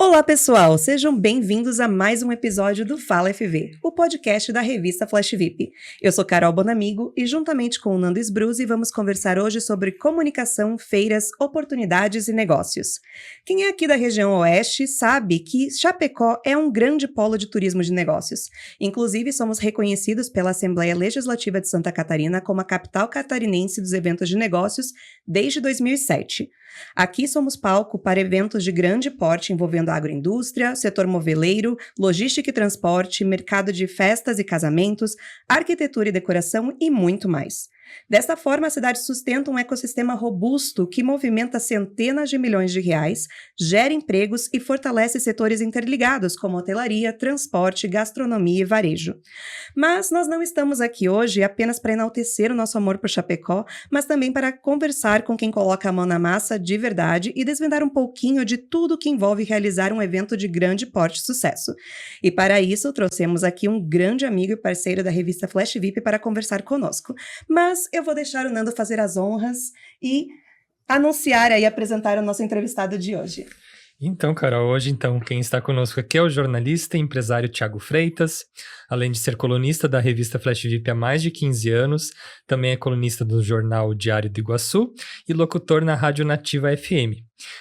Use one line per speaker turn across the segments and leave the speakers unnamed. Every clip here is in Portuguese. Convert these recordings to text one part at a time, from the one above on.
Olá, pessoal! Sejam bem-vindos a mais um episódio do Fala FV, o podcast da revista Flash VIP. Eu sou Carol Bonamigo e, juntamente com o Nando Sbruzzi, vamos conversar hoje sobre comunicação, feiras, oportunidades e negócios. Quem é aqui da região oeste sabe que Chapecó é um grande polo de turismo de negócios. Inclusive, somos reconhecidos pela Assembleia Legislativa de Santa Catarina como a capital catarinense dos eventos de negócios desde 2007. Aqui somos palco para eventos de grande porte envolvendo agroindústria, setor moveleiro, logística e transporte, mercado de festas e casamentos, arquitetura e decoração e muito mais. Desta forma, a cidade sustenta um ecossistema robusto que movimenta centenas de milhões de reais, gera empregos e fortalece setores interligados como hotelaria, transporte, gastronomia e varejo. Mas nós não estamos aqui hoje apenas para enaltecer o nosso amor por Chapecó, mas também para conversar com quem coloca a mão na massa de verdade e desvendar um pouquinho de tudo que envolve realizar um evento de grande porte e sucesso. E para isso, trouxemos aqui um grande amigo e parceiro da revista Flash VIP para conversar conosco. Mas eu vou deixar o Nando fazer as honras e anunciar e apresentar o nosso entrevistado de hoje.
Então, Carol, hoje quem está conosco aqui é o jornalista e empresário Thiago Freitas. Além de ser colunista da revista Flash VIP há mais de 15 anos, também é colunista do jornal Diário do Iguaçu e locutor na Rádio Nativa FM.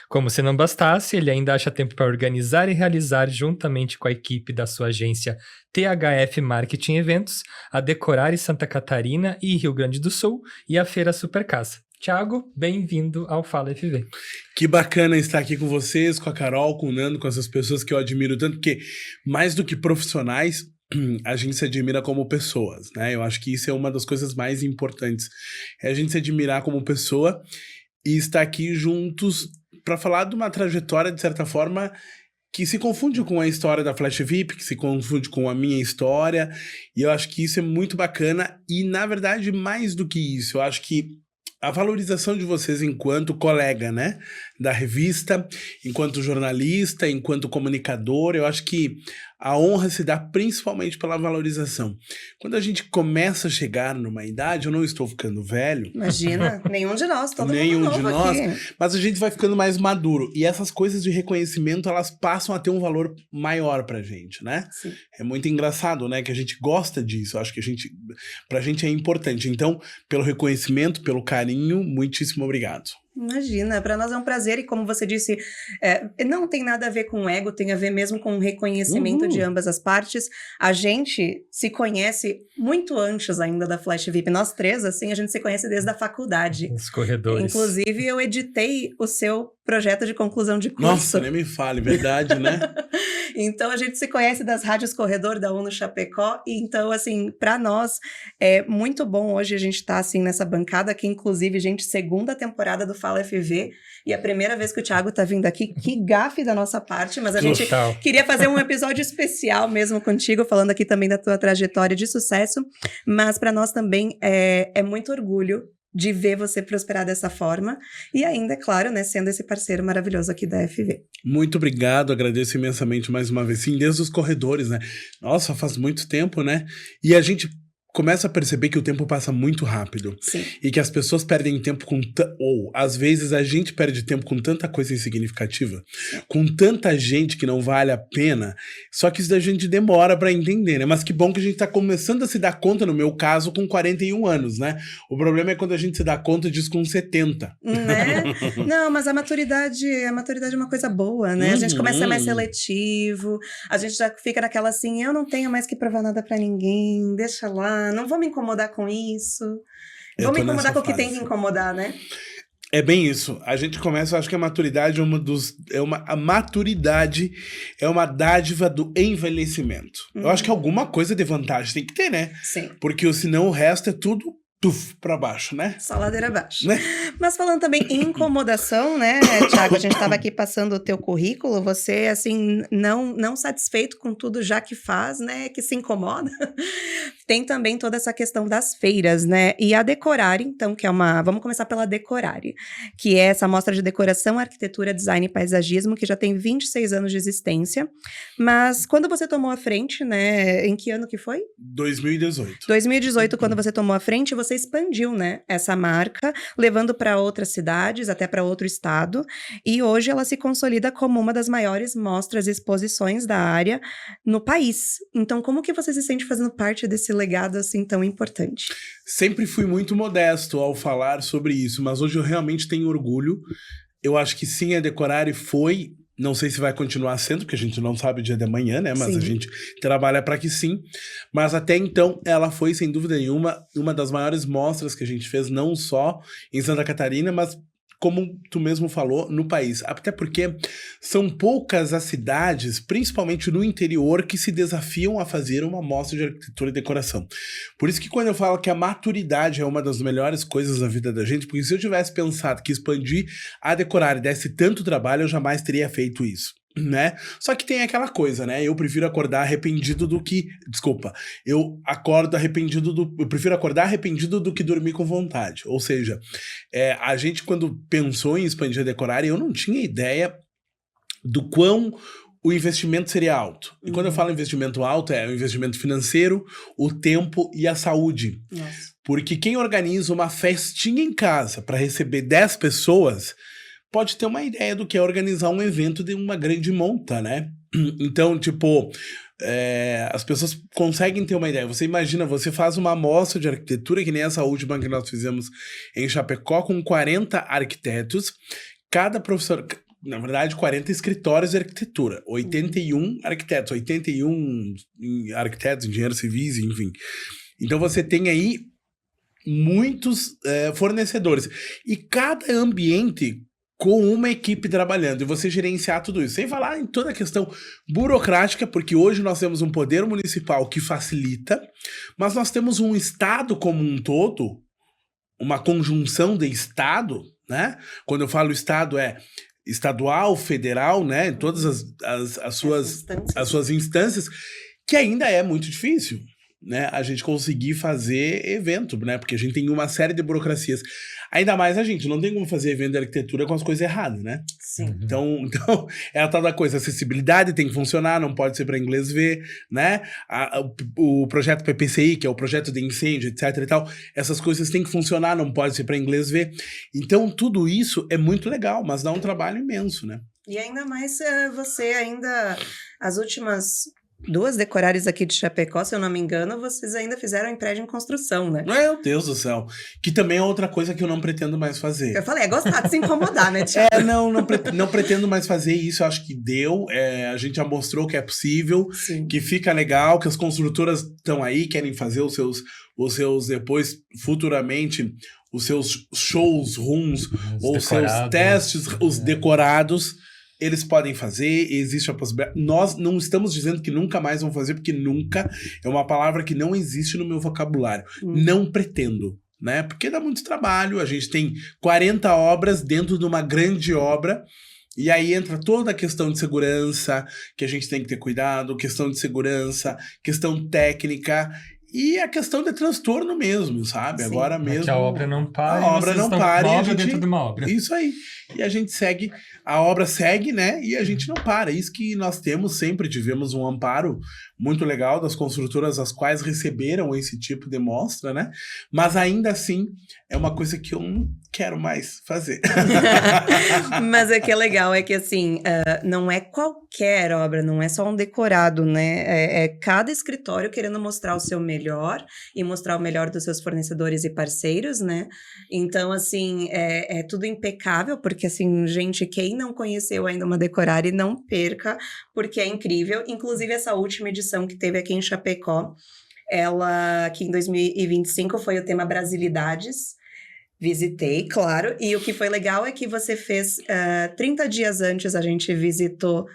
Como se não bastasse, ele ainda acha tempo para organizar e realizar, juntamente com a equipe da sua agência THF Marketing Eventos, a Decorare Santa Catarina e Rio Grande do Sul e a Feira Supercasa. Thiago, bem-vindo ao Fala FV.
Que bacana estar aqui com vocês, com a Carol, com o Nando, com essas pessoas que eu admiro tanto, porque mais do que profissionais, a gente se admira como pessoas, né? Eu acho que isso é uma das coisas mais importantes, é a gente se admirar como pessoa e estar aqui juntos para falar de uma trajetória, de certa forma, que se confunde com a história da Flash VIP, que se confunde com a minha história, e eu acho que isso é muito bacana, e na verdade, mais do que isso, eu acho que a valorização de vocês enquanto colega, né, da revista, enquanto jornalista, enquanto comunicador, eu acho que a honra se dá principalmente pela valorização. Quando a gente começa a chegar numa idade, eu não estou ficando velho.
Imagina, nenhum de nós, todo
nenhum
mundo
de
novo
nós,
aqui.
mas a gente vai ficando mais maduro. E essas coisas de reconhecimento, elas passam a ter um valor maior pra gente, né?
Sim.
É muito engraçado, né? Que a gente gosta disso. Eu acho que pra gente é importante. Então, pelo reconhecimento, pelo carinho, muitíssimo obrigado.
Imagina, para nós é um prazer e como você disse, não tem nada a ver com ego, tem a ver mesmo com o reconhecimento de ambas as partes. A gente se conhece muito antes ainda da Flash VIP, nós três, assim, a gente se conhece desde a faculdade.
Os corredores.
Inclusive, eu editei o seu projeto de conclusão de curso.
Nossa, nem me fale, verdade, né?
Então, a gente se conhece das rádios Corredor da UNO Chapecó, e então, assim, para nós é muito bom hoje a gente estar, assim, nessa bancada, que inclusive, gente, segunda temporada do Fala FV, e a primeira vez que o Thiago tá vindo aqui, que gafe da nossa parte, mas a gente queria fazer um episódio especial mesmo contigo, falando aqui também da tua trajetória de sucesso, mas para nós também é muito orgulho de ver você prosperar dessa forma e ainda, é claro, né, sendo esse parceiro maravilhoso aqui da FV.
Muito obrigado, agradeço imensamente mais uma vez. Sim, desde os corredores, né? Nossa, faz muito tempo, né? E a gente começa a perceber que o tempo passa muito rápido.
Sim.
E que as pessoas perdem tempo ou às vezes a gente perde tempo com tanta coisa insignificativa, com tanta gente que não vale a pena, só que isso da gente demora pra entender, né? Mas que bom que a gente tá começando a se dar conta, no meu caso, com 41 anos, né? O problema é quando a gente se dá conta disso com 70.
Né? Não, mas a maturidade é uma coisa boa, né? A gente começa a ser mais seletivo, a gente já fica naquela assim, eu não tenho mais que provar nada pra ninguém, deixa lá, não vou me incomodar com isso. Vou me incomodar com o que tem que incomodar, né?
É bem isso. A gente começa, eu acho que a maturidade a maturidade é uma dádiva do envelhecimento. Eu acho que alguma coisa de vantagem tem que ter, né?
Sim.
Porque senão o resto é tudo pra baixo, né?
Só ladeira abaixo.
Né?
Mas falando também em incomodação, né, Thiago, a gente estava aqui passando o teu currículo, você, assim, não satisfeito com tudo já que faz, né, que se incomoda, Tem também toda essa questão das feiras, né? E a Decorare, então, que é uma... Vamos começar pela Decorare, que é essa mostra de decoração, arquitetura, design e paisagismo, que já tem 26 anos de existência. Mas quando você tomou a frente, né? Em que ano que foi?
2018.
2018, quando você tomou a frente, você expandiu, né? Essa marca, levando para outras cidades, até para outro estado. E hoje ela se consolida como uma das maiores mostras e exposições da área no país. Então, como que você se sente fazendo parte desse legado assim tão importante?
Sempre fui muito modesto ao falar sobre isso, mas hoje eu realmente tenho orgulho. Eu acho que sim, a Decorare foi, não sei se vai continuar sendo, porque a gente não sabe o dia de amanhã, né? Mas
Sim.
A gente trabalha para que sim. Mas até então, ela foi, sem dúvida nenhuma, uma das maiores mostras que a gente fez, não só em Santa Catarina, mas como tu mesmo falou, no país. Até porque são poucas as cidades, principalmente no interior, que se desafiam a fazer uma mostra de arquitetura e decoração. Por isso que quando eu falo que a maturidade é uma das melhores coisas da vida da gente, porque se eu tivesse pensado que expandir a Decorare desse tanto trabalho, eu jamais teria feito isso. Né? Só que tem aquela coisa, né? Eu prefiro acordar arrependido do que... Desculpa. Eu prefiro acordar arrependido do que dormir com vontade. Ou seja, a gente quando pensou em expandir a Decorare, eu não tinha ideia do quão o investimento seria alto. E quando eu falo investimento alto, é o investimento financeiro, o tempo e a saúde.
Nossa.
Porque quem organiza uma festinha em casa para receber 10 pessoas... pode ter uma ideia do que é organizar um evento de uma grande monta, né? Então, tipo, as pessoas conseguem ter uma ideia. Você imagina, você faz uma amostra de arquitetura, que nem essa última que nós fizemos em Chapecó, com 40 arquitetos, cada professor... Na verdade, 40 escritórios de arquitetura, 81 arquitetos, 81 arquitetos, engenheiros civis, enfim. Então, você tem aí muitos fornecedores. E cada ambiente... com uma equipe trabalhando, e você gerenciar tudo isso. Sem falar em toda a questão burocrática, porque hoje nós temos um poder municipal que facilita, mas nós temos um estado como um todo, uma conjunção de estado, né? Quando eu falo estado é estadual, federal, né? Todas as suas instâncias, que ainda é muito difícil, né? A gente conseguir fazer evento, né? Porque a gente tem uma série de burocracias. Ainda mais a gente não tem como fazer evento de arquitetura com as coisas erradas, né?
Sim.
Então é a tal da coisa, acessibilidade tem que funcionar, não pode ser para inglês ver, né? O projeto PPCI, que é o projeto de incêndio, etc e tal, essas coisas têm que funcionar, não pode ser para inglês ver. Então tudo isso é muito legal, mas dá um trabalho imenso, né?
E ainda mais você ainda, as últimas 2 Decorares aqui de Chapecó, se eu não me engano, vocês ainda fizeram em prédio em construção, né?
Meu Deus do céu. Que também é outra coisa que eu não pretendo mais fazer.
Eu falei, gostar de se incomodar, né, Thiago?
Não pretendo mais fazer isso, eu acho que deu, a gente já mostrou que é possível,
Sim.
que fica legal, que as construtoras estão aí, querem fazer os seus depois, futuramente, os seus shows, rooms, ou os seus testes, os decorados, eles podem fazer, existe a possibilidade. Nós não estamos dizendo que nunca mais vão fazer, porque nunca é uma palavra que não existe no meu vocabulário. Não pretendo, né? Porque dá muito trabalho, a gente tem 40 obras dentro de uma grande obra, e aí entra toda a questão de segurança, que a gente tem que ter cuidado, questão de segurança, questão técnica... E a questão de transtorno mesmo, sabe?
Sim.
Agora mesmo...
que a obra não para.
A obra não para e a gente...
dentro de uma obra.
Isso aí. E a gente segue, a obra segue, né? E a gente não para. Isso que nós sempre tivemos um amparo muito legal das construtoras as quais receberam esse tipo de mostra, né? Mas ainda assim, é uma coisa que eu não quero mais fazer.
Mas é que é legal, é que assim, não é qualquer obra, não é só um decorado, né? É cada escritório querendo mostrar o seu melhor e mostrar o melhor dos seus fornecedores e parceiros, né? Então, assim, é tudo impecável, porque assim, gente, quem não conheceu ainda uma Decorare, não perca, porque é incrível. Inclusive, essa última edição que teve aqui em Chapecó, ela, que em 2025 foi o tema Brasilidades. Visitei, claro, e o que foi legal é que você fez, 30 dias antes a gente visitou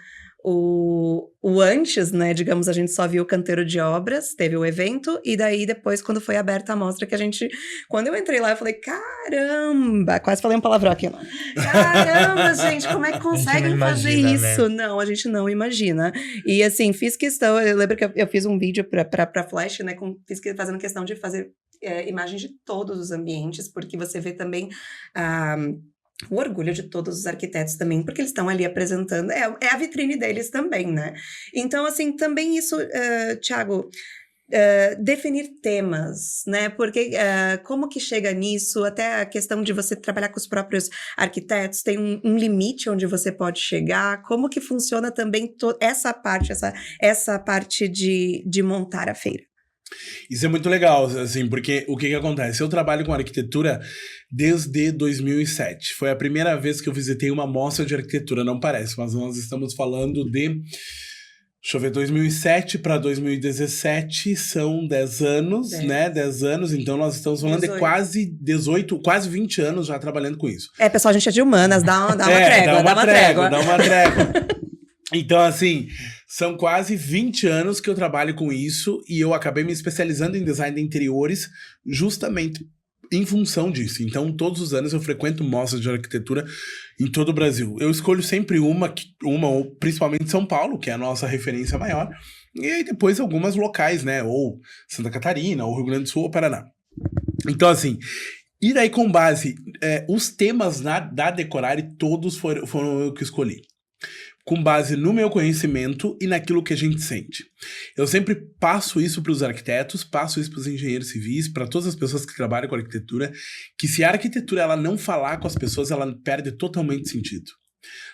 o antes, né, digamos, a gente só viu o canteiro de obras, teve o evento, e daí depois, quando foi aberta a mostra, que a gente, quando eu entrei lá, eu falei, caramba, quase falei um palavrão aqui, não. Caramba, gente, como é que conseguem fazer isso? Né? Não, a gente não imagina. E assim, fiz questão, eu lembro que eu fiz um vídeo pra Flash, né, fazendo questão de fazer imagens de todos os ambientes, porque você vê também o orgulho de todos os arquitetos também, porque eles estão ali apresentando, é a vitrine deles também, né? Então, assim, também isso, Thiago, definir temas, né? Porque como que chega nisso, até a questão de você trabalhar com os próprios arquitetos, tem um limite onde você pode chegar, como que funciona também essa parte de montar a feira?
Isso é muito legal, assim, porque o que acontece? Eu trabalho com arquitetura desde 2007. Foi a primeira vez que eu visitei uma mostra de arquitetura, não parece, mas nós estamos falando de, deixa eu ver, 2007 para 2017 são 10 anos, né? 10 anos, então nós estamos falando 18. De quase 18, quase 20 anos já trabalhando com isso.
Pessoal, a gente é de humanas, dá uma trégua,
dá uma trégua. Então, assim, são quase 20 anos que eu trabalho com isso e eu acabei me especializando em design de interiores justamente em função disso. Então, todos os anos eu frequento mostras de arquitetura em todo o Brasil. Eu escolho sempre uma ou principalmente São Paulo, que é a nossa referência maior, e aí depois algumas locais, né? Ou Santa Catarina, ou Rio Grande do Sul, ou Paraná. Então, assim, e daí com base, os temas da Decorare, todos foram eu que escolhi. Com base no meu conhecimento e naquilo que a gente sente. Eu sempre passo isso para os arquitetos, passo isso para os engenheiros civis, para todas as pessoas que trabalham com arquitetura, que se a arquitetura ela não falar com as pessoas, ela perde totalmente sentido.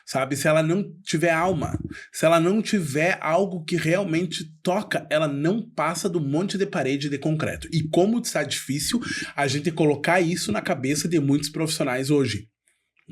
Sabe? Se ela não tiver alma, se ela não tiver algo que realmente toca, ela não passa do monte de parede de concreto. E como está difícil a gente colocar isso na cabeça de muitos profissionais hoje.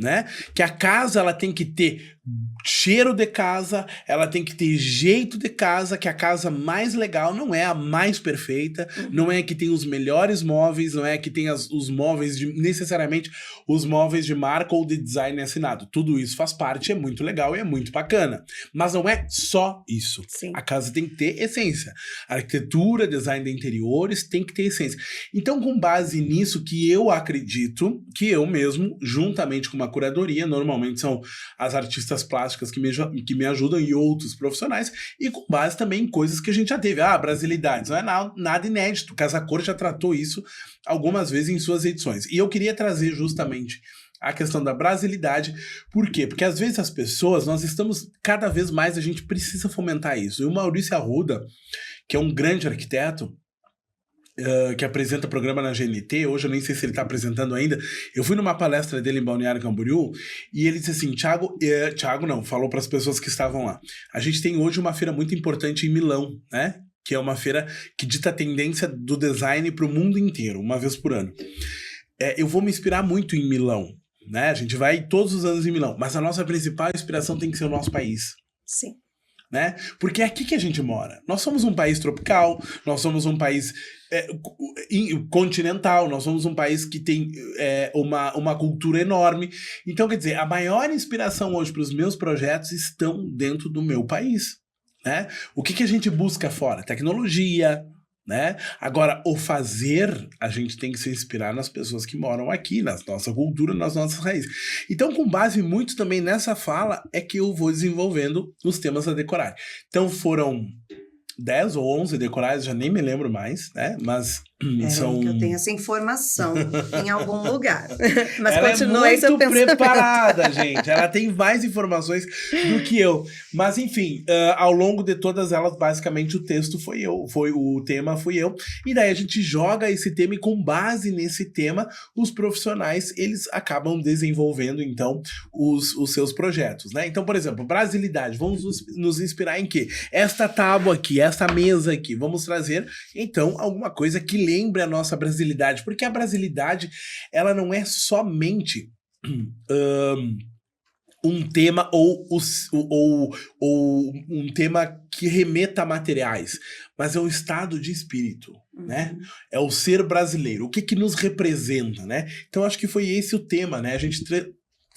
Né? Que a casa ela tem que ter cheiro de casa, ela tem que ter jeito de casa, que a casa mais legal não é a mais perfeita, não é a que tem os melhores móveis, não é a que tem os móveis necessariamente os móveis de marca ou de design assinado. Tudo isso faz parte, é muito legal e é muito bacana. Mas não é só isso.
Sim.
A casa tem que ter essência. A arquitetura, design de interiores tem que ter essência. Então, com base nisso que eu acredito, que eu mesmo, juntamente com uma curadoria, normalmente são as artistas plásticas que me ajudam e outros profissionais, e com base também em coisas que a gente já teve. Brasilidades, não é nada inédito. Casa Cor já tratou isso algumas vezes em suas edições. E eu queria trazer justamente a questão da brasilidade. Por quê? Porque às vezes as pessoas, nós estamos, cada vez mais a gente precisa fomentar isso. E o Maurício Arruda, que é um grande arquiteto, que apresenta programa na GNT, hoje eu nem sei se ele está apresentando ainda, eu fui numa palestra dele em Balneário Camboriú, e ele disse assim, Thiago não, falou para as pessoas que estavam lá, a gente tem hoje uma feira muito importante em Milão, né, que é uma feira que dita a tendência do design para o mundo inteiro, uma vez por ano. Eu vou me inspirar muito em Milão, né, a gente vai todos os anos em Milão, mas a nossa principal inspiração tem que ser o nosso país.
Sim.
Né? Porque é aqui que a gente mora. Nós somos um país tropical, nós somos um país continental, nós somos um país que tem uma cultura enorme. Então, quer dizer, a maior inspiração hoje para os meus projetos estão dentro do meu país. Né? O que a gente busca fora? Tecnologia, né? Agora, o fazer, a gente tem que se inspirar nas pessoas que moram aqui, na nossa cultura, nas nossas raízes. Então, com base muito também nessa fala, é que eu vou desenvolvendo os temas da Decorare. Então, foram 10 ou 11 Decorares, já nem me lembro mais, né? Mas são...
que eu tenho essa informação em algum lugar. Mas
ela
continua
é muito preparada, gente. Ela tem mais informações do que eu. Mas, enfim, ao longo de todas elas, basicamente, o texto o tema fui eu. E daí a gente joga esse tema e com base nesse tema, os profissionais, eles acabam desenvolvendo, então, os seus projetos, né? Então, por exemplo, brasilidade. Vamos nos inspirar em quê? Esta tábua aqui, esta mesa aqui. Vamos trazer, então, alguma coisa que lembre a nossa brasilidade, porque a brasilidade, ela não é somente um tema ou um tema que remeta a materiais, mas é um estado de espírito, né? É o ser brasileiro, o que nos representa, né? Então acho que foi esse o tema, né? A gente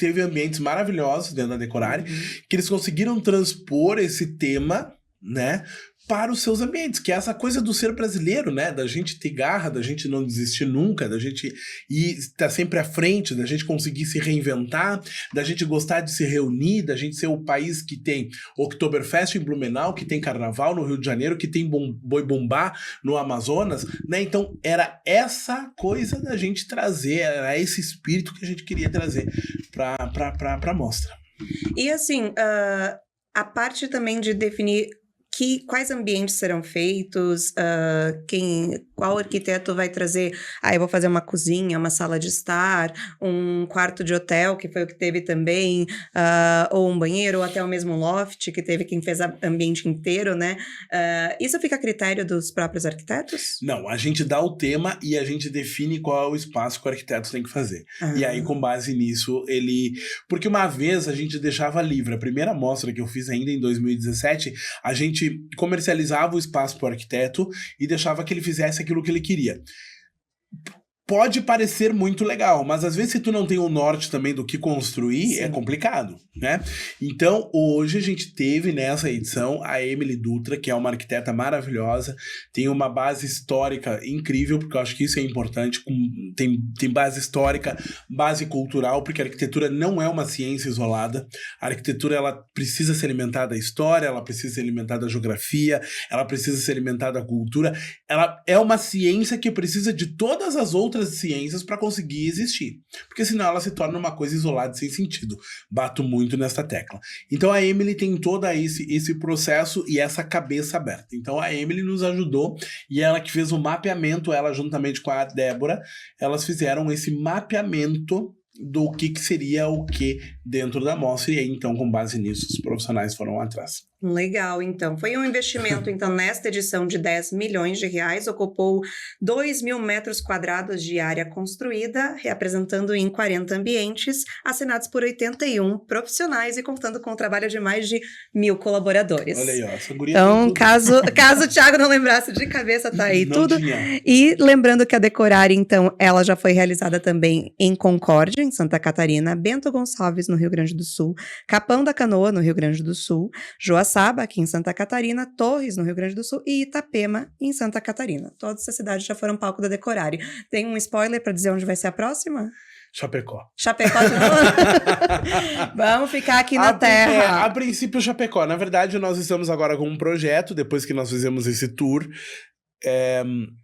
teve ambientes maravilhosos dentro da Decorare, que eles conseguiram transpor esse tema, né, para os seus ambientes, que é essa coisa do ser brasileiro, né, da gente ter garra, da gente não desistir nunca, da gente estar sempre à frente, da gente conseguir se reinventar, da gente gostar de se reunir, da gente ser o país que tem Oktoberfest em Blumenau, que tem Carnaval no Rio de Janeiro, que tem Boi Bumbá no Amazonas, né, então era essa coisa da gente trazer, era esse espírito que a gente queria trazer para a mostra.
E assim, a parte também de definir quais ambientes serão feitos, qual arquiteto vai trazer, eu vou fazer uma cozinha, uma sala de estar, um quarto de hotel, que foi o que teve também, ou um banheiro, ou até o mesmo loft, que teve quem fez o ambiente inteiro, né? Isso fica a critério dos próprios arquitetos?
Não, a gente dá o tema e a gente define qual é o espaço que o arquiteto tem que fazer. E aí, com base nisso, Porque uma vez a gente deixava livre. A primeira mostra que eu fiz ainda em 2017, a gente comercializava o espaço para o arquiteto e deixava que ele fizesse aquilo que ele queria. Pode parecer muito legal, mas às vezes se tu não tem o norte também do que construir, é complicado, né? Então, hoje a gente teve nessa edição a Emily Dutra, que é uma arquiteta maravilhosa, tem uma base histórica incrível, porque eu acho que isso é importante, tem base histórica, base cultural, porque a arquitetura não é uma ciência isolada, a arquitetura ela precisa se alimentar da história, ela precisa se alimentar da geografia, ela precisa se alimentar da cultura, ela é uma ciência que precisa de todas as outras ciências para conseguir existir, porque senão ela se torna uma coisa isolada e sem sentido. Bato muito nessa tecla. Então a Emily tem todo esse processo e essa cabeça aberta. Então a Emily nos ajudou e ela que fez o mapeamento, ela juntamente com a Débora, elas fizeram esse mapeamento do que seria o que dentro da mostra, e aí então com base nisso os profissionais foram atrás.
Legal, então. Foi um investimento, então, nesta edição de 10 milhões de reais, ocupou 2.000 metros quadrados de área construída, representando em 40 ambientes, assinados por 81 profissionais e contando com o trabalho de mais de 1.000 colaboradores.
Olha aí, ó, essa guria
então, caso o Thiago não lembrasse de cabeça, tá aí
não
tudo.
Tinha.
E lembrando que a Decorare, então, ela já foi realizada também em Concórdia, em Santa Catarina, Bento Gonçalves, no Rio Grande do Sul, Capão da Canoa, no Rio Grande do Sul, Joaçaba, aqui em Santa Catarina, Torres, no Rio Grande do Sul, e Itapema, em Santa Catarina. Todas essas cidades já foram palco da Decorare. Tem um spoiler para dizer onde vai ser a próxima?
Chapecó.
Chapecó de novo? Vamos ficar aqui na terra.
A princípio, Chapecó. Na verdade, nós estamos agora com um projeto, depois que nós fizemos esse tour,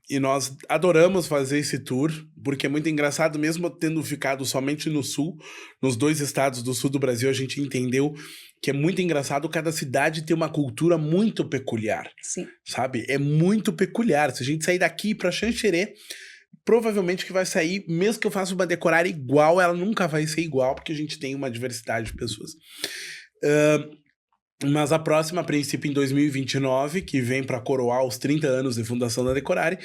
e nós adoramos fazer esse tour, porque é muito engraçado, mesmo tendo ficado somente no sul, nos 2 estados do sul do Brasil, a gente entendeu que é muito engraçado cada cidade ter uma cultura muito peculiar.
Sim.
Sabe? É muito peculiar. Se a gente sair daqui para Xanxerê, provavelmente que vai sair, mesmo que eu faça uma Decorare igual, ela nunca vai ser igual, porque a gente tem uma diversidade de pessoas. Mas a próxima, a princípio, em 2029, que vem para coroar os 30 anos de fundação da Decorare,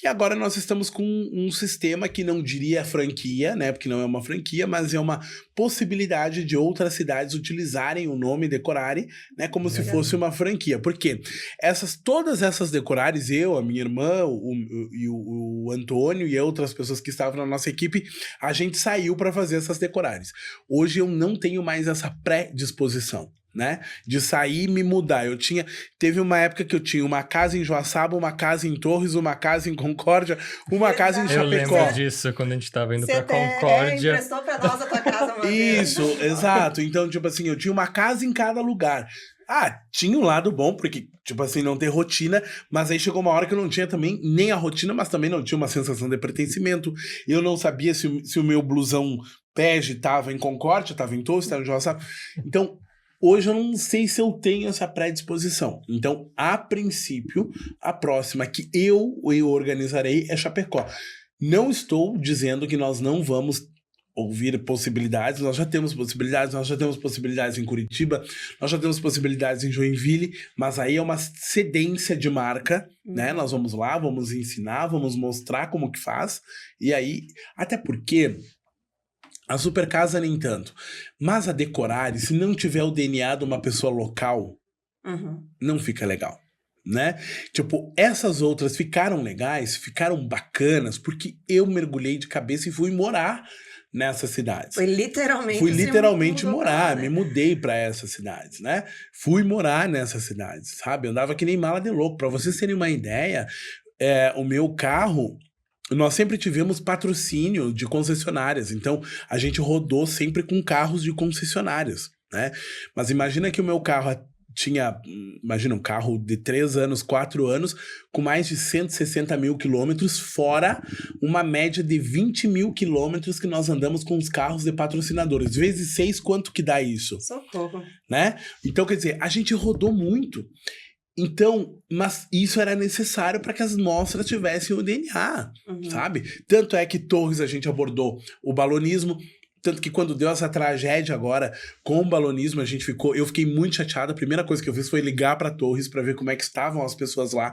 e agora nós estamos com um sistema que não diria franquia, né, porque não é uma franquia, mas é uma possibilidade de outras cidades utilizarem o nome Decorare, né, como se fosse uma franquia. Por quê? Todas essas Decorares, eu, a minha irmã, o Antônio e outras pessoas que estavam na nossa equipe, a gente saiu para fazer essas Decorares. Hoje eu não tenho mais essa predisposição, né, de sair e me mudar. Teve uma época que eu tinha uma casa em Joaçaba, uma casa em Torres, uma casa em Concórdia, uma casa em Chapecó.
Eu lembro disso, quando a gente tava indo pra Concórdia.
Emprestou pra nós a tua casa, mano.
Isso, exato. Então, tipo assim, eu tinha uma casa em cada lugar. Tinha um lado bom, porque, tipo assim, não ter rotina, mas aí chegou uma hora que eu não tinha também nem a rotina, mas também não tinha uma sensação de pertencimento. Eu não sabia se o meu blusão bege tava em Concórdia, tava em Torres, tava em Joaçaba. Então, hoje eu não sei se eu tenho essa predisposição. Então, a princípio, a próxima que eu organizarei é Chapecó. Não estou dizendo que nós não vamos ouvir possibilidades, nós já temos possibilidades em Curitiba, nós já temos possibilidades em Joinville, mas aí é uma cedência de marca, né? Nós vamos lá, vamos ensinar, vamos mostrar como que faz, e aí, até porque a Supercasa nem tanto. Mas a Decorare, se não tiver o DNA de uma pessoa local, não fica legal, né? Tipo, essas outras ficaram legais, ficaram bacanas, porque eu mergulhei de cabeça e fui morar nessas cidades.
Fui literalmente
morar, me mudei para essas cidades, né? Fui morar nessas cidades, sabe? Eu andava que nem mala de louco. Para vocês terem uma ideia, o meu carro, nós sempre tivemos patrocínio de concessionárias, então a gente rodou sempre com carros de concessionárias, né? Mas imagina que o meu carro tinha, imagina, um carro de 3 anos, 4 anos, com mais de 160 mil quilômetros, fora uma média de 20 mil quilômetros que nós andamos com os carros de patrocinadores. Vezes 6, quanto que dá isso?
Socorro.
Né? Então, quer dizer, a gente rodou muito. Então, mas isso era necessário para que as mostras tivessem o DNA, sabe? Tanto é que Torres a gente abordou o balonismo. Tanto que quando deu essa tragédia agora com o balonismo, eu fiquei muito chateado. A primeira coisa que eu fiz foi ligar para Torres para ver como é que estavam as pessoas lá,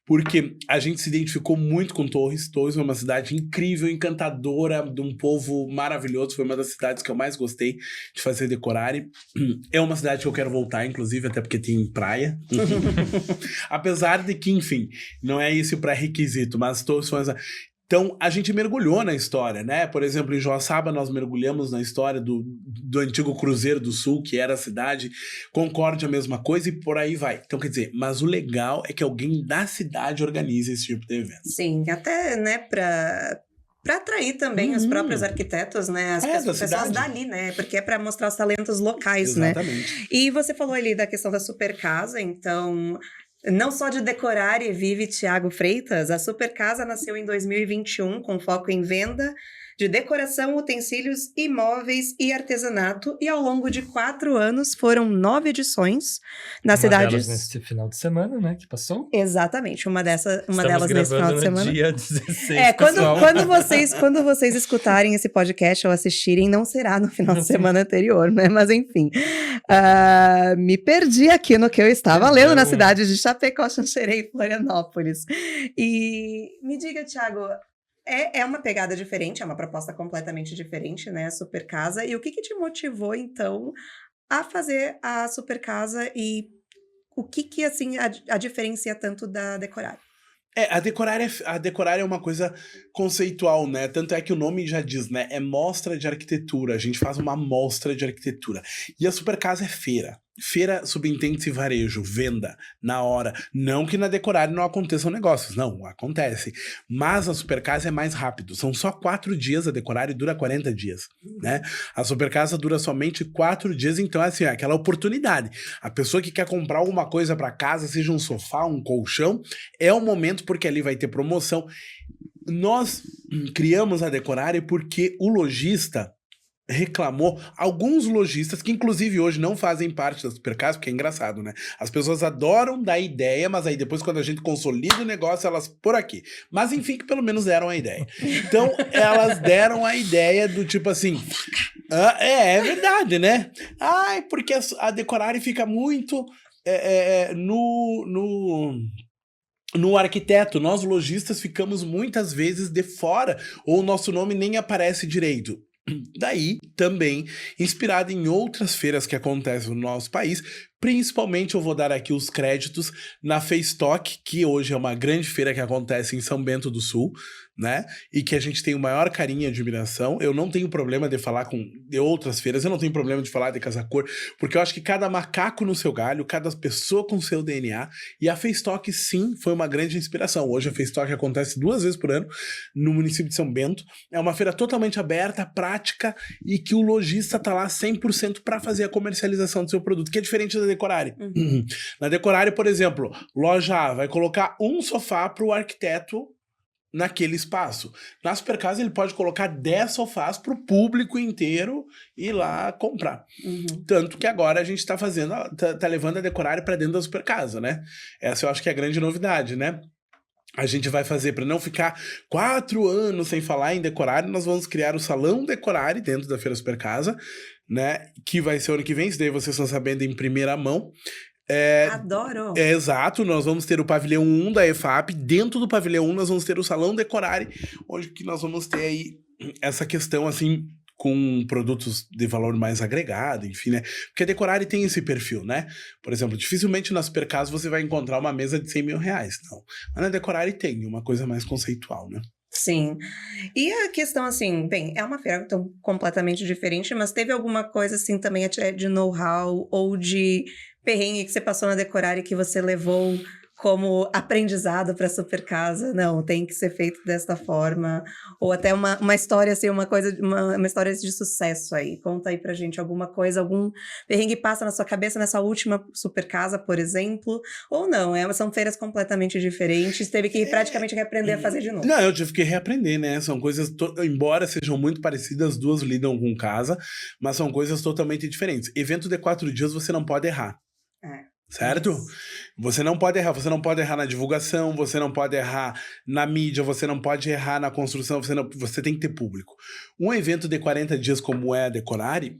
porque a gente se identificou muito com Torres. Torres é uma cidade incrível, encantadora, de um povo maravilhoso. Foi uma das cidades que eu mais gostei de fazer Decorare. É uma cidade que eu quero voltar, inclusive, até porque tem praia. Apesar de que, enfim, não é esse o pré-requisito, mas Torres foi uma... Então, a gente mergulhou na história, né? Por exemplo, em Joaçaba, nós mergulhamos na história do antigo Cruzeiro do Sul, que era a cidade. Concórdia, a mesma coisa, e por aí vai. Então, quer dizer, mas o legal é que alguém da cidade organiza esse tipo de evento.
Sim, até, né, para atrair também os próprios arquitetos, né? As pessoas dali, né? Porque é para mostrar os talentos locais,
Exatamente.
Né? E você falou ali da questão da super casa, então... Não só de Decorare vive Thiago Freitas, a Super Casa nasceu em 2021 com foco em venda de decoração, utensílios, imóveis e artesanato, e ao longo de 4 anos foram 9 edições nas cidades...
Uma delas nesse final de semana, né, que passou?
Exatamente, uma delas nesse final de semana.
Dia 16,
quando vocês escutarem esse podcast ou assistirem, não será no final de semana anterior, né, mas enfim. Me perdi aqui no que eu estava lendo na cidade de Chapecó, Xanxerê e Florianópolis. E me diga, Thiago... É uma pegada diferente, é uma proposta completamente diferente, né, a Super Casa. E o que te motivou, então, a fazer a Super Casa e o que assim, a diferencia tanto da Decorare?
A Decorare é uma coisa conceitual, né? Tanto é que o nome já diz, né? É mostra de arquitetura. A gente faz uma mostra de arquitetura. E a Super Casa é feira. Feira subentende-se varejo, venda, na hora. Não que na Decorare não aconteçam negócios, não, acontece. Mas a Super Casa é mais rápido. São só 4 dias, a Decorare dura 40 dias, né? A Super Casa dura somente 4 dias, então é assim, aquela oportunidade. A pessoa que quer comprar alguma coisa para casa, seja um sofá, um colchão, é o momento porque ali vai ter promoção. Nós criamos a Decorare porque o lojista reclamou, alguns lojistas, que inclusive hoje não fazem parte da Super Casa, porque é engraçado, né? As pessoas adoram dar ideia, mas aí depois quando a gente consolida o negócio, elas por aqui. Mas enfim, que pelo menos deram a ideia. Então, elas deram a ideia do tipo assim... é verdade, né? Ai, porque a Decorare fica muito no arquiteto. Nós lojistas ficamos muitas vezes de fora, ou o nosso nome nem aparece direito. Daí, também, inspirado em outras feiras que acontecem no nosso país, principalmente eu vou dar aqui os créditos na Festock, que hoje é uma grande feira que acontece em São Bento do Sul, né? E que a gente tem o maior carinho e admiração. Eu não tenho problema de falar de outras feiras, eu não tenho problema de falar de Casa Cor, porque eu acho que cada macaco no seu galho, cada pessoa com seu DNA, e a Festock, sim, foi uma grande inspiração. Hoje a Festock acontece 2 vezes por ano no município de São Bento. É uma feira totalmente aberta, prática, e que o lojista tá lá 100% para fazer a comercialização do seu produto, que é diferente da Decorare. Na Decorare, por exemplo, loja A vai colocar um sofá para o arquiteto naquele espaço. Na Super Casa ele pode colocar 10 sofás para o público inteiro ir lá comprar. Tanto que agora a gente está fazendo, tá levando a Decorare para dentro da Super Casa, né? Essa eu acho que é a grande novidade, né? A gente vai fazer, para não ficar 4 anos sem falar em Decorare, nós vamos criar o Salão Decorare dentro da Feira Super Casa, né? Que vai ser ano que vem, isso daí vocês estão sabendo em primeira mão.
Adoro!
Exato, nós vamos ter o pavilhão 1 da EFAP, dentro do pavilhão 1 nós vamos ter o Salão Decorare, onde que nós vamos ter aí essa questão, assim, com produtos de valor mais agregado, enfim, né? Porque a Decorare tem esse perfil, né? Por exemplo, dificilmente na Supercasa você vai encontrar uma mesa de 100 mil reais, não. Mas na Decorare tem uma coisa mais conceitual, né?
Sim. E a questão, assim, bem, é uma feira então, completamente diferente, mas teve alguma coisa, assim, também de know-how ou de perrengue que você passou na Decorare que você levou como aprendizado para a Supercasa? Não, tem que ser feito desta forma. Ou até uma história, assim, uma história de sucesso aí. Conta aí pra gente alguma coisa, algum perrengue passa na sua cabeça nessa última Supercasa, por exemplo. Ou não, são feiras completamente diferentes. Teve que praticamente reaprender a fazer de novo.
Não, eu tive que reaprender, né? São coisas, embora sejam muito parecidas, as duas lidam com casa, mas são coisas totalmente diferentes. Evento de 4 dias você não pode errar. Certo? Você não pode errar na divulgação, você não pode errar na mídia, você não pode errar na construção, você tem que ter público. Um evento de 40 dias como é a Decorare,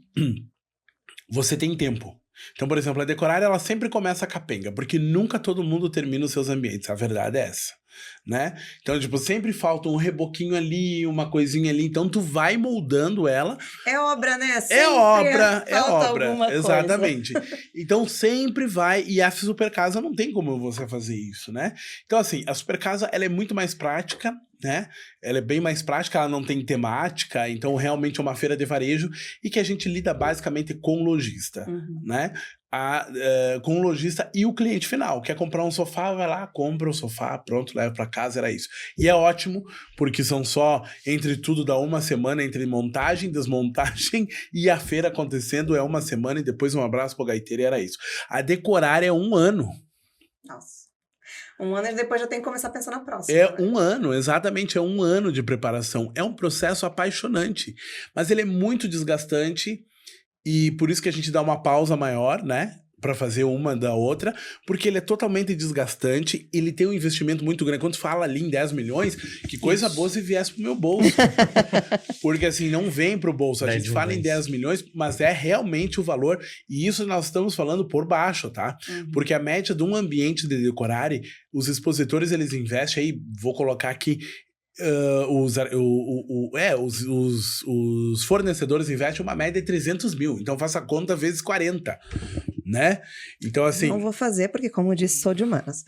você tem tempo. Então, por exemplo, a Decorare ela sempre começa capenga, porque nunca todo mundo termina os seus ambientes, a verdade é essa, né? Então, tipo, sempre falta um reboquinho ali, uma coisinha ali, então tu vai moldando ela.
É obra, né?
É obra,
alguma
exatamente. Então sempre vai, e a Supercasa não tem como você fazer isso, né? Então assim, a Supercasa ela é muito mais prática, né? Ela é bem mais prática, ela não tem temática, então realmente é uma feira de varejo e que a gente lida basicamente com lojista, né? Com o lojista e o cliente final, quer comprar um sofá, vai lá, compra o sofá, pronto, leva para casa, era isso. E é ótimo, porque são só, entre tudo, dá uma semana entre montagem, desmontagem e a feira acontecendo é uma semana e depois um abraço pro gaiteiro e era isso. A Decorare é 1 ano.
Nossa. 1 ano e depois já tem que começar a pensar na próxima.
É 1 ano, exatamente, é 1 ano de preparação. É um processo apaixonante, mas ele é muito desgastante. E por isso que a gente dá uma pausa maior, né? Pra fazer uma da outra, porque ele é totalmente desgastante, ele tem um investimento muito grande. Quando fala ali em 10 milhões, que coisa boa se viesse pro meu bolso. Porque assim, não vem pro bolso. A gente fala em 10 milhões, mas é realmente o valor. E isso nós estamos falando por baixo, tá? Porque a média de um ambiente de Decorare, os expositores, eles investem aí, vou colocar aqui, os fornecedores investem uma média de 300 mil, então faça a conta vezes 40, né? Então assim...
Não vou fazer porque, como eu disse, sou de humanas.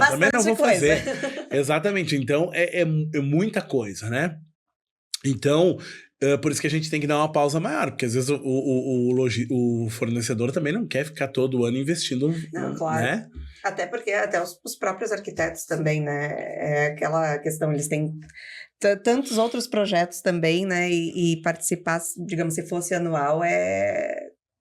Também não vou fazer. Exatamente, então é muita coisa, né? Então... por isso que a gente tem que dar uma pausa maior, porque às vezes o fornecedor também não quer ficar todo ano investindo,
não, claro.
Né?
Até porque até os próprios arquitetos também, né? É aquela questão, eles têm tantos outros projetos também, né? E participar, digamos, se fosse anual,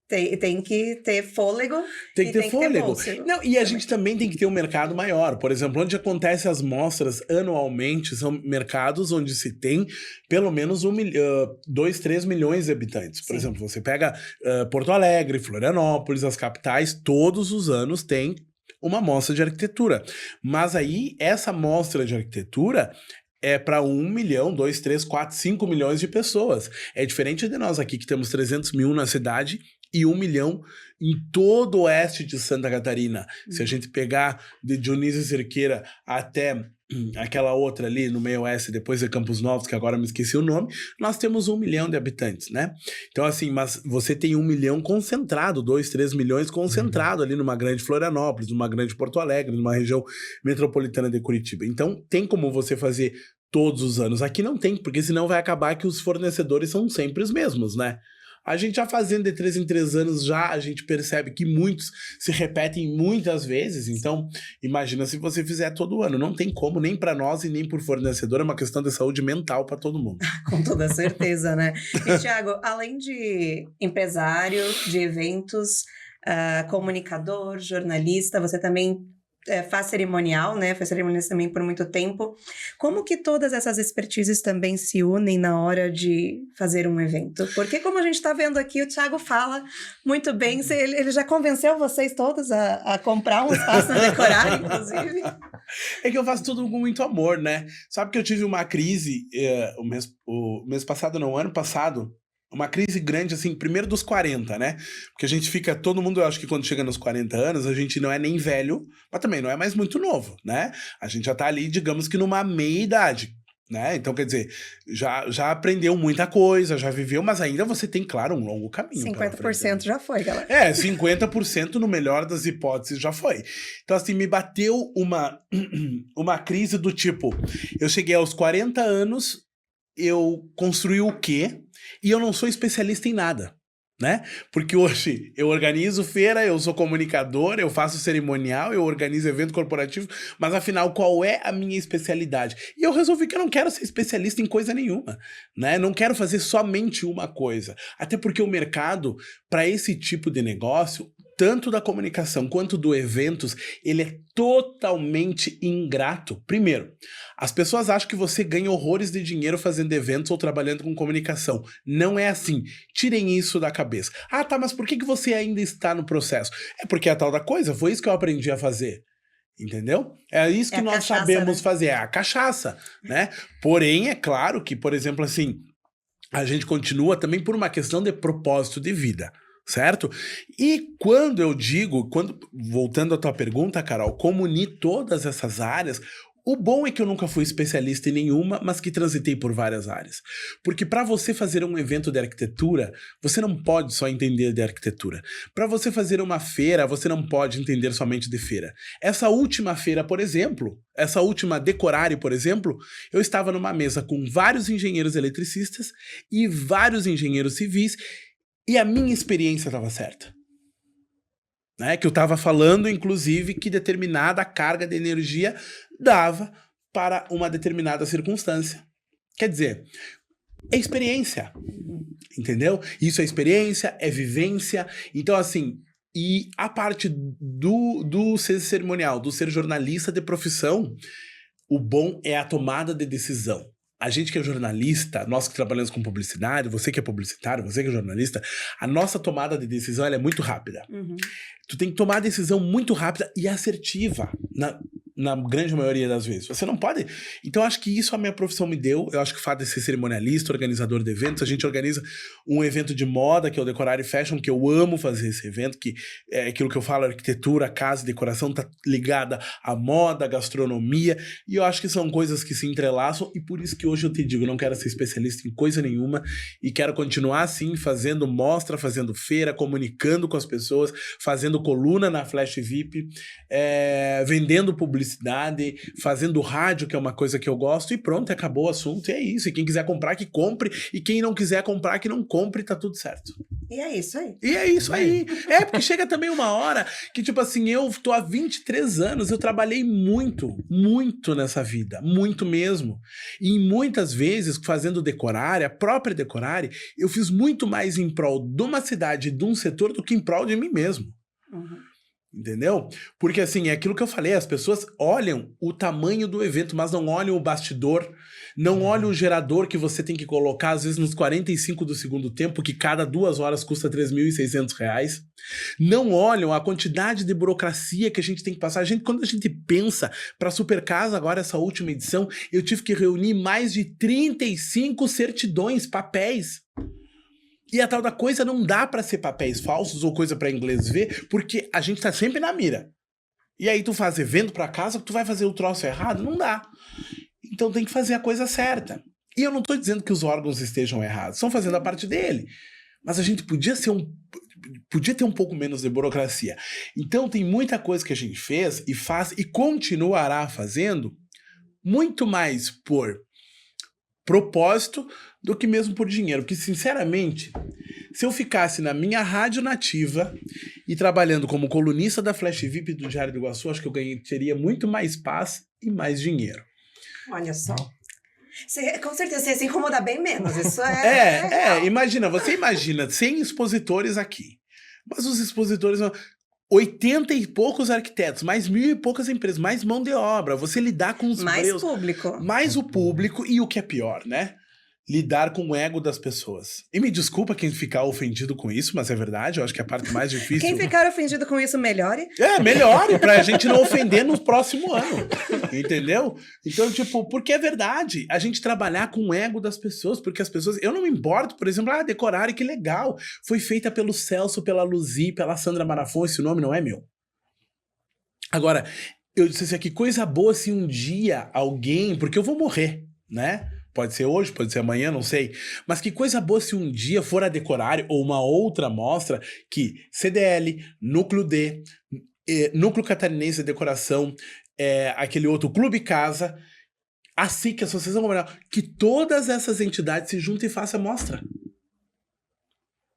tem que ter fôlego.
Tem que ter fôlego. Não, e a gente também tem que ter um mercado maior. Por exemplo, onde acontecem as mostras anualmente, são mercados onde se tem pelo menos 2, 3 milhões de habitantes. Por exemplo, você pega Porto Alegre, Florianópolis, as capitais, todos os anos tem uma mostra de arquitetura. Mas aí, essa mostra de arquitetura é para 1 milhão, 2, 3, 4, 5 milhões de pessoas. É diferente de nós aqui, que temos 300 mil na cidade e 1 milhão em todo o oeste de Santa Catarina. Se a gente pegar de Dionísio Cerqueira até aquela outra ali no meio oeste, depois de Campos Novos, que agora me esqueci o nome, nós temos 1 milhão de habitantes, né? Então assim, mas você tem 1 milhão concentrado, 2, 3 milhões concentrado ali numa grande Florianópolis, numa grande Porto Alegre, numa região metropolitana de Curitiba. Então tem como você fazer todos os anos. Aqui não tem, porque senão vai acabar que os fornecedores são sempre os mesmos, né? A gente já fazendo de 3 em 3 anos, já a gente percebe que muitos se repetem muitas vezes. Então, imagina se você fizer todo ano. Não tem como, nem para nós e nem por fornecedor. É uma questão de saúde mental para todo mundo.
Com toda certeza, né? E, Thiago, além de empresário, de eventos, comunicador, jornalista, você também... faz cerimonial, né? Faz cerimonias também por muito tempo. Como que todas essas expertises também se unem na hora de fazer um evento? Porque como a gente está vendo aqui, o Thiago fala muito bem, ele já convenceu vocês todos a comprar um espaço na Decorare, inclusive.
É que eu faço tudo com muito amor, né? Sabe que eu tive uma crise o mês passado, não, ano passado, uma crise grande, assim, primeiro dos 40, né? Porque a gente fica, todo mundo, eu acho que quando chega nos 40 anos, a gente não é nem velho, mas também não é mais muito novo, né? A gente já tá ali, digamos que numa meia-idade, né? Então, quer dizer, já aprendeu muita coisa, já viveu, mas ainda você tem, claro, um longo caminho.
50% já foi, galera.
50% no melhor das hipóteses já foi. Então, assim, me bateu uma crise do tipo, eu cheguei aos 40 anos, eu construí o quê? E eu não sou especialista em nada. Né? Porque hoje eu organizo feira, eu sou comunicador, eu faço cerimonial, eu organizo evento corporativo, mas afinal, qual é a minha especialidade? E eu resolvi que eu não quero ser especialista em coisa nenhuma, né? Não quero fazer somente uma coisa. Até porque o mercado, para esse tipo de negócio, tanto da comunicação quanto do eventos, ele é totalmente ingrato. Primeiro, as pessoas acham que você ganha horrores de dinheiro fazendo eventos ou trabalhando com comunicação. Não é assim. Tirem isso da cabeça. Ah, tá, mas por que você ainda está no processo? É porque é a tal da coisa, foi isso que eu aprendi a fazer. Entendeu? É isso que nós
cachaça,
sabemos
né?
fazer, é a cachaça, né? Porém, é claro que, por exemplo, assim, a gente continua também por uma questão de propósito de vida. Certo? E quando eu digo, voltando à tua pergunta, Carol, como unir todas essas áreas, o bom é que eu nunca fui especialista em nenhuma, mas que transitei por várias áreas. Porque para você fazer um evento de arquitetura, você não pode só entender de arquitetura. Para você fazer uma feira, você não pode entender somente de feira. Essa última feira, por exemplo, essa última Decorare, por exemplo, eu estava numa mesa com vários engenheiros eletricistas e vários engenheiros civis. E a minha experiência estava certa. Né? Que eu estava falando, inclusive, que determinada carga de energia dava para uma determinada circunstância. Quer dizer, é experiência. Entendeu? Isso é experiência, é vivência. Então, assim, e a parte do ser cerimonial, do ser jornalista de profissão, o bom é a tomada de decisão. A gente que é jornalista, nós que trabalhamos com publicidade, você que é publicitário, você que é jornalista, a nossa tomada de decisão ela é muito rápida.
Uhum.
Tu tem que tomar a decisão muito rápida e assertiva, na grande maioria das vezes. Você não pode... Então, acho que isso a minha profissão me deu. Eu acho que o fato de ser cerimonialista, organizador de eventos, a gente organiza um evento de moda, que é o Decorare Fashion, que eu amo fazer esse evento, que é aquilo que eu falo, arquitetura, casa, decoração, tá ligada à moda, à gastronomia, e eu acho que são coisas que se entrelaçam, e por isso que hoje eu te digo, eu não quero ser especialista em coisa nenhuma, e quero continuar assim, fazendo mostra, fazendo feira, comunicando com as pessoas, fazendo coluna na Flash VIP, vendendo publicidade, fazendo rádio, que é uma coisa que eu gosto, e pronto, acabou o assunto, e é isso. E quem quiser comprar, que compre, e quem não quiser comprar, que não compre, tá tudo certo.
E é isso aí.
E é isso aí. É, porque chega também uma hora que, tipo assim, eu tô há 23 anos, eu trabalhei muito, muito nessa vida, muito mesmo. E muitas vezes, fazendo Decorare, a própria Decorare, eu fiz muito mais em prol de uma cidade, de um setor, do que em prol de mim mesmo.
Uhum.
Entendeu? Porque assim, é aquilo que eu falei, as pessoas olham o tamanho do evento, mas não olham o bastidor, não olham o gerador que você tem que colocar, às vezes nos 45 do segundo tempo, que cada 2 horas custa R$3.600. Não olham a quantidade de burocracia que a gente tem que passar. Quando a gente pensa para Supercasa, agora essa última edição, eu tive que reunir mais de 35 certidões, papéis. E a tal da coisa não dá pra ser papéis falsos ou coisa pra inglês ver, porque a gente tá sempre na mira. E aí tu faz evento pra casa, tu vai fazer o troço errado? Não dá. Então tem que fazer a coisa certa. E eu não tô dizendo que os órgãos estejam errados, estão fazendo a parte dele. Mas a gente podia ter um pouco menos de burocracia. Então tem muita coisa que a gente fez e faz e continuará fazendo muito mais por propósito do que mesmo por dinheiro. Porque, sinceramente, se eu ficasse na minha rádio nativa e trabalhando como colunista da Flash VIP do Diário do Iguaçu, acho que eu teria muito mais paz e mais dinheiro.
Olha só. Com certeza você ia se incomodar bem menos. Isso
Você imagina 100 expositores aqui. Mas os expositores... 80 e poucos arquitetos, mais 1.000 e poucas empresas, mais mão de obra, você lidar com os
mais público.
Mais o público e o que é pior, né? Lidar com o ego das pessoas. E me desculpa quem ficar ofendido com isso, mas é verdade, eu acho que é a parte mais difícil.
Quem ficar ofendido com isso, melhore.
Melhore, pra gente não ofender no próximo ano, entendeu? Então, tipo, porque é verdade, a gente trabalhar com o ego das pessoas, porque as pessoas, eu não me importo, por exemplo, Decorare, que legal, foi feita pelo Celso, pela Luzi, pela Sandra Marafon, esse nome não é meu. Agora, eu disse assim, que coisa boa se um dia alguém, porque eu vou morrer, né? Pode ser hoje, pode ser amanhã, não sei. Mas que coisa boa se um dia for a Decorare ou uma outra mostra que CDL, Núcleo D, Núcleo Catarinense de Decoração, aquele outro Clube Casa, a SIC, a Associação Comercial, que todas essas entidades se juntem e façam a mostra.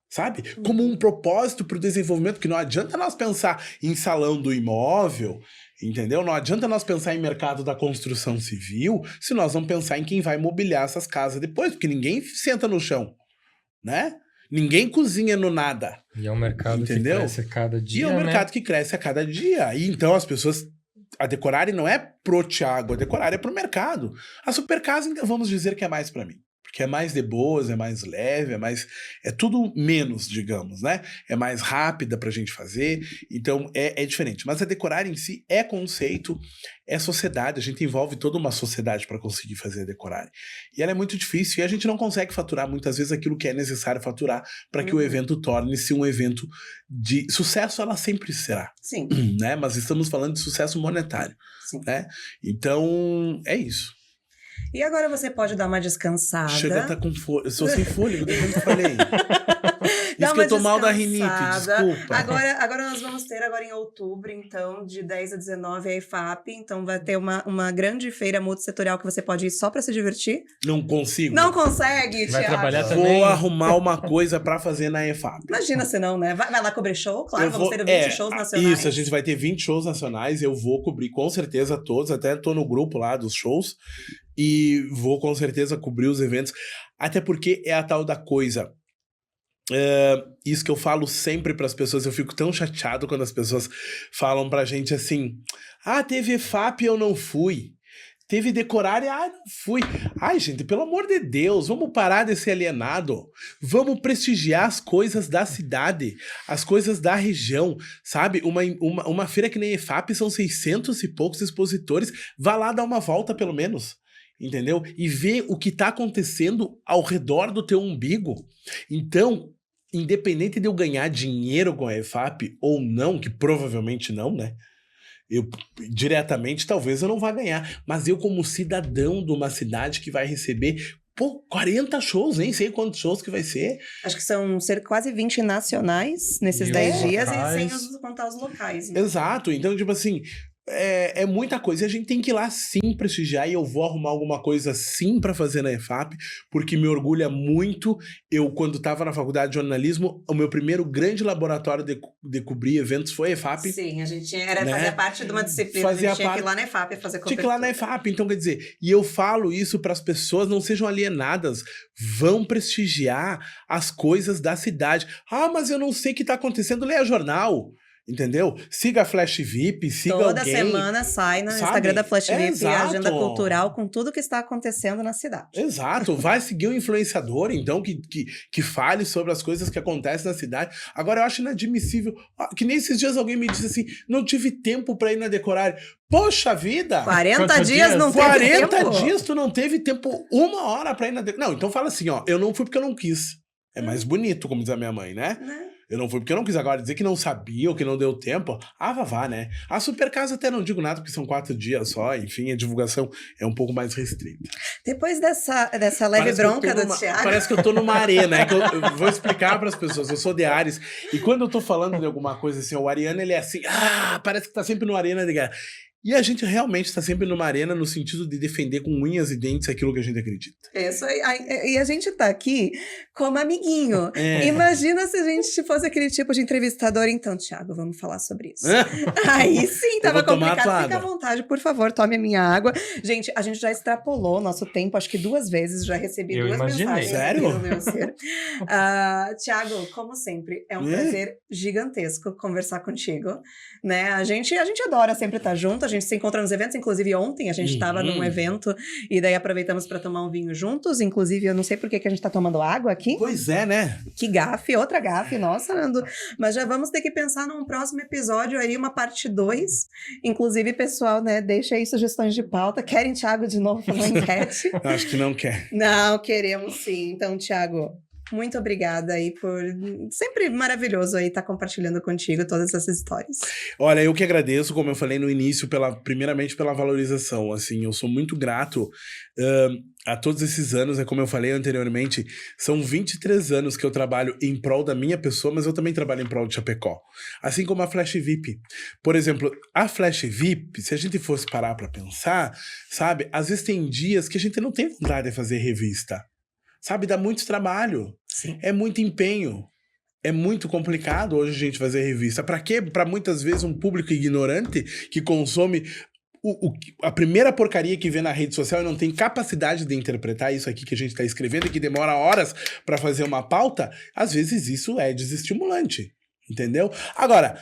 Sabe? Como um propósito para o desenvolvimento, que não adianta nós pensar em salão do imóvel, entendeu? Não adianta nós pensar em mercado da construção civil se nós não pensar em quem vai mobiliar essas casas depois, porque ninguém senta no chão, né? Ninguém cozinha no nada.
E é um mercado que cresce a cada dia,
E é um mercado que cresce a cada dia. E então as pessoas... A Decorare não é pro Thiago, a Decorare é pro mercado. A Supercasa, então, vamos dizer que é mais para mim. Porque é mais de boas, é mais leve, é tudo menos, digamos, né? É mais rápida pra gente fazer, então é diferente. Mas a Decorare em si é conceito, é sociedade, a gente envolve toda uma sociedade para conseguir fazer a Decorare. E ela é muito difícil, e a gente não consegue faturar muitas vezes aquilo que é necessário faturar para que o evento torne-se um evento de sucesso, ela sempre será.
Sim.
Né? Mas estamos falando de sucesso monetário.
Sim.
Né? Então, é isso.
E agora você pode dar uma descansada.
Chega a estar com fôlego. Eu sou sem fôlego, desde que eu falei. Isso que eu tô
descansada.
mal da rinite, desculpa.
Agora nós vamos ter, agora em outubro, então, de 10 a 19, a EFAP. Então vai ter uma grande feira multissetorial que você pode ir só pra se divertir.
Não consigo.
Não consegue,
Vai
Thiago.
trabalhar também.
Vou arrumar uma coisa pra fazer na EFAP.
Imagina se não, né? Vai lá cobrir show, claro. Vamos ter 20 shows nacionais.
Isso, a gente vai ter 20 shows nacionais. Eu vou cobrir com certeza todos. Até tô no grupo lá dos shows. E vou com certeza cobrir os eventos. Até porque é a tal da coisa. Isso que eu falo sempre pras pessoas. Eu fico tão chateado quando as pessoas falam pra gente assim: ah, teve EFAP e eu não fui. Teve Decorare, não fui. Ai, gente, pelo amor de Deus, vamos parar de ser alienado. Vamos prestigiar as coisas da cidade, as coisas da região, sabe? Uma feira que nem EFAP são 600 e poucos expositores. Vá lá dar uma volta, pelo menos. Entendeu? E ver o que tá acontecendo ao redor do teu umbigo. Então, independente de eu ganhar dinheiro com a EFAP ou não, que provavelmente não, né? Eu, diretamente, talvez eu não vá ganhar. Mas eu, como cidadão de uma cidade que vai receber 40 shows, nem sei quantos shows que vai ser.
Acho que são quase 20 nacionais nesses 10 dias, e sem contar os locais. Né?
Exato. Então, tipo assim... É muita coisa, e a gente tem que ir lá sim prestigiar, e eu vou arrumar alguma coisa sim pra fazer na EFAP, porque me orgulha muito. Eu, quando tava na faculdade de jornalismo, o meu primeiro grande laboratório de cobrir eventos foi a EFAP.
Sim, a gente fazia parte de uma disciplina,
Fazia
a gente tinha que ir lá na EFAP fazer cobertura.
Tinha que ir lá na EFAP, então quer dizer, e eu falo isso pras pessoas, não sejam alienadas, vão prestigiar as coisas da cidade. Ah, mas eu não sei o que tá acontecendo, leia jornal. Entendeu? Siga a Flash VIP, siga
Toda
alguém.
Toda semana sai no Instagram da Flash VIP a agenda cultural com tudo que está acontecendo na cidade.
Exato. Vai seguir um influenciador, então, que fale sobre as coisas que acontecem na cidade. Agora, eu acho inadmissível. Que nem esses dias alguém me disse assim, não tive tempo pra ir na Decorare. Poxa vida!
40 dias não teve tempo?
40 dias tu não teve tempo 1 hora pra ir na Decorare. Não, então fala assim, ó, eu não fui porque eu não quis. É mais bonito, como diz a minha mãe, né? Eu não fui porque eu não quis. Agora dizer que não sabia ou que não deu tempo, vá, né? A Supercasa até não digo nada, porque são 4 dias só, enfim, a divulgação é um pouco mais restrita.
Depois dessa leve bronca do Thiago...
Parece que eu tô numa arena, eu vou explicar pras pessoas, eu sou de Ares, e quando eu tô falando de alguma coisa assim, o ariano, ele é assim, parece que tá sempre numa arena de guerra. E a gente realmente está sempre numa arena no sentido de defender com unhas e dentes aquilo que a gente acredita.
Isso aí. E a gente tá aqui como amiguinho. Imagina se a gente fosse aquele tipo de entrevistador. Então, Thiago, vamos falar sobre isso. Aí sim, tava complicado. Fica à vontade, por favor, tome a minha água. Gente, a gente já extrapolou nosso tempo, acho que 2 vezes. Já recebi 2 mensagens.
Sério?
Thiago, como sempre, é um prazer gigantesco conversar contigo. Né? A gente adora sempre estar junto. A gente se encontra nos eventos, inclusive ontem a gente estava num evento e daí aproveitamos para tomar um vinho juntos, inclusive eu não sei por que a gente tá tomando água aqui.
Pois é, né?
Que gafe, outra gafe, nossa, Nando. Mas já vamos ter que pensar num próximo episódio aí, uma parte 2. Inclusive, pessoal, né, deixa aí sugestões de pauta. Querem Thiago de novo fazer uma enquete?
Acho que não quer.
Não, queremos sim. Então, Thiago, Muito obrigada aí por... Sempre maravilhoso aí estar compartilhando contigo todas essas histórias.
Olha, eu que agradeço, como eu falei no início, primeiramente pela valorização, assim, eu sou muito grato a todos esses anos, como eu falei anteriormente, são 23 anos que eu trabalho em prol da minha pessoa, mas eu também trabalho em prol de Chapecó, assim como a Flash VIP. Por exemplo, a Flash VIP, se a gente fosse parar pra pensar, sabe, às vezes tem dias que a gente não tem vontade de fazer revista, sabe, dá muito trabalho,
Sim.
é muito empenho. É muito complicado hoje a gente fazer revista. Para quê? Para muitas vezes um público ignorante que consome a primeira porcaria que vê na rede social e não tem capacidade de interpretar isso aqui que a gente está escrevendo e que demora horas para fazer uma pauta, às vezes isso é desestimulante, entendeu? Agora,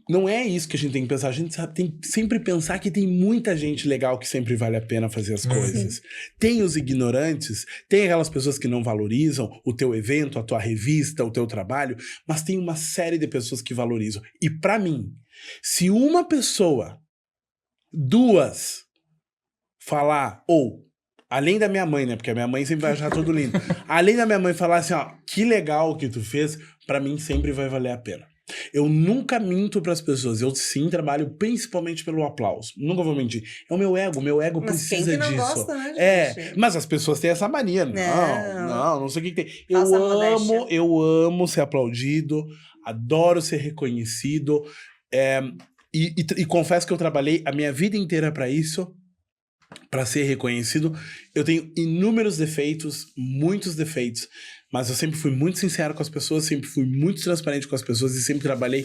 não é isso que a gente tem que pensar. A gente tem que sempre pensar que tem muita gente legal que sempre vale a pena fazer as coisas. Tem os ignorantes, tem aquelas pessoas que não valorizam o teu evento, a tua revista, o teu trabalho, mas tem uma série de pessoas que valorizam. E pra mim, se uma pessoa, duas, falar, ou além da minha mãe, né? Porque a minha mãe sempre vai achar tudo lindo. Além da minha mãe falar assim, ó, que legal o que tu fez, pra mim sempre vai valer a pena. Eu nunca minto pras pessoas. Eu sim trabalho principalmente pelo aplauso. Nunca vou mentir. É o meu ego
mas
precisa
quem que não
disso.
Gosta, né, gente?
Mas as pessoas têm essa mania. Não sei o que tem. Eu amo ser aplaudido, adoro ser reconhecido. E confesso que eu trabalhei a minha vida inteira pra isso. Para ser reconhecido. Eu tenho inúmeros defeitos, muitos defeitos, mas eu sempre fui muito sincero com as pessoas, sempre fui muito transparente com as pessoas e sempre trabalhei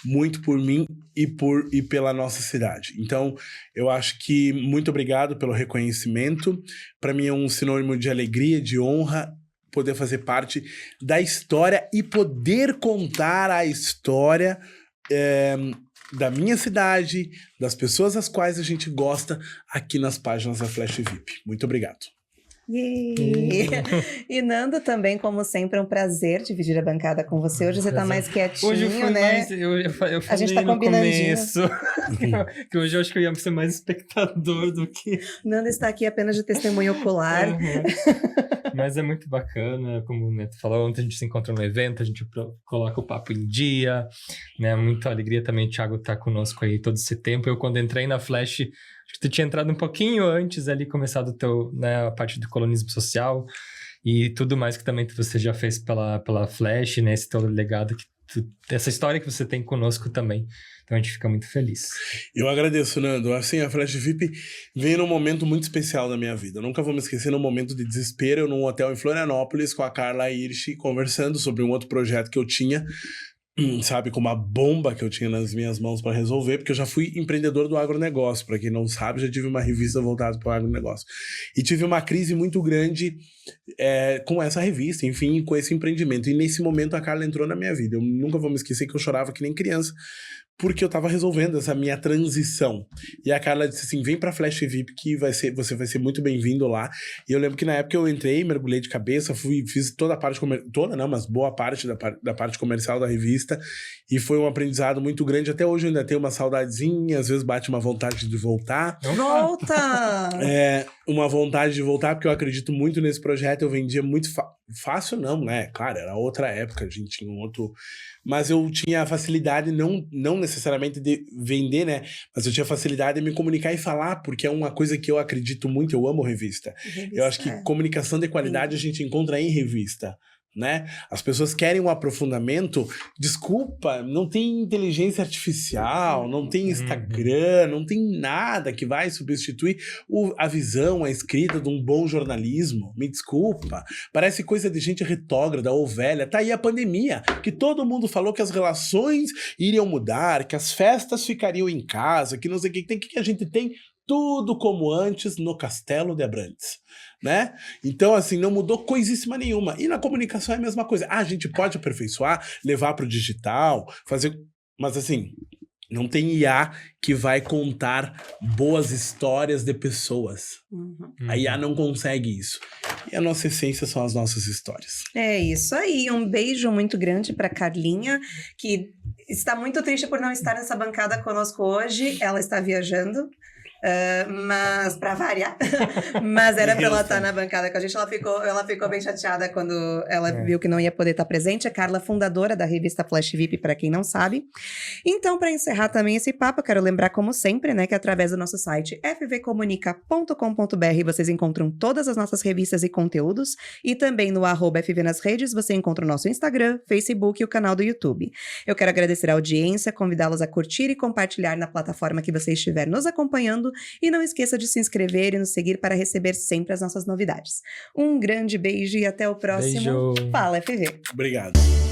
muito por mim e pela nossa cidade. Então, eu acho que muito obrigado pelo reconhecimento. Para mim é um sinônimo de alegria, de honra, poder fazer parte da história e poder contar a história da minha cidade, das pessoas às quais a gente gosta aqui nas páginas da Flash VIP. Muito obrigado.
E Nando, também, como sempre, é um prazer dividir a bancada com você. Hoje você tá mais quietinho,
hoje eu fui
né?
Mais, eu falei
a gente tá
no
combinandinho.
começo que hoje eu acho que eu ia ser mais espectador do que...
Nando está aqui apenas de testemunho ocular.
Mas é muito bacana, como o Neto falou, ontem a gente se encontrou no evento, a gente coloca o papo em dia, né? Muita alegria também o Thiago tá conosco aí todo esse tempo. Eu, quando entrei na Flash, acho que tu tinha entrado um pouquinho antes ali, começado a parte do colonismo social e tudo mais que também você já fez pela Flash, né? Esse teu legado, essa história que você tem conosco também. Então a gente fica muito feliz.
Eu agradeço, Nando. Assim, a Flash VIP veio num momento muito especial da minha vida. Eu nunca vou me esquecer num momento de desespero, eu num hotel em Florianópolis com a Carla Hirsch, conversando sobre um outro projeto que eu tinha, sabe, com uma bomba que eu tinha nas minhas mãos para resolver, porque eu já fui empreendedor do agronegócio. Para quem não sabe, já tive uma revista voltada para o agronegócio. E tive uma crise muito grande com essa revista, enfim, com esse empreendimento. E nesse momento a Carla entrou na minha vida. Eu nunca vou me esquecer que eu chorava que nem criança, porque eu tava resolvendo essa minha transição. E a Carla disse assim, vem pra Flash VIP que você vai ser muito bem-vindo lá. E eu lembro que na época eu entrei, mergulhei de cabeça, fiz toda a parte mas boa parte da parte comercial da revista, e foi um aprendizado muito grande. Até hoje eu ainda tenho uma saudadezinha, às vezes bate uma vontade de voltar.
Volta!
Uma vontade de voltar, porque eu acredito muito nesse projeto. Eu vendia muito fácil, não, né? Claro, era outra época, a gente tinha um outro... Mas eu tinha facilidade, não necessariamente de vender, né? Mas eu tinha facilidade de me comunicar e falar, porque é uma coisa que eu acredito muito, eu amo revista. Eu acho que comunicação de qualidade a gente encontra em revista, né? As pessoas querem um aprofundamento, desculpa, não tem inteligência artificial, não tem Instagram, não tem nada que vai substituir a visão, a escrita de um bom jornalismo. Me desculpa, parece coisa de gente retrógrada ou velha. Tá aí a pandemia, que todo mundo falou que as relações iriam mudar, que as festas ficariam em casa, que não sei o que a gente tem. Tudo como antes no Castelo de Abrantes, né? Então, assim, não mudou coisíssima nenhuma. E na comunicação é a mesma coisa. A gente pode aperfeiçoar, levar para o digital, fazer... Mas, assim, não tem IA que vai contar boas histórias de pessoas. A IA não consegue isso. E a nossa essência são as nossas histórias.
É isso aí. Um beijo muito grande para Carlinha, que está muito triste por não estar nessa bancada conosco hoje. Ela está viajando. Mas, pra variar, mas era pra ela estar na bancada com a gente. Ela ficou bem chateada quando ela viu que não ia poder estar presente. A Carla, fundadora da revista Flash VIP, para quem não sabe. Então, para encerrar também esse papo, eu quero lembrar, como sempre, né, que através do nosso site fvcomunica.com.br vocês encontram todas as nossas revistas e conteúdos, e também no @FV nas redes você encontra o nosso Instagram, Facebook e o canal do YouTube. Eu quero agradecer a audiência, convidá-los a curtir e compartilhar na plataforma que você estiver nos acompanhando, e não esqueça de se inscrever e nos seguir para receber sempre as nossas novidades. Um grande beijo e até o próximo
Beijo.
Fala FV.
Obrigado.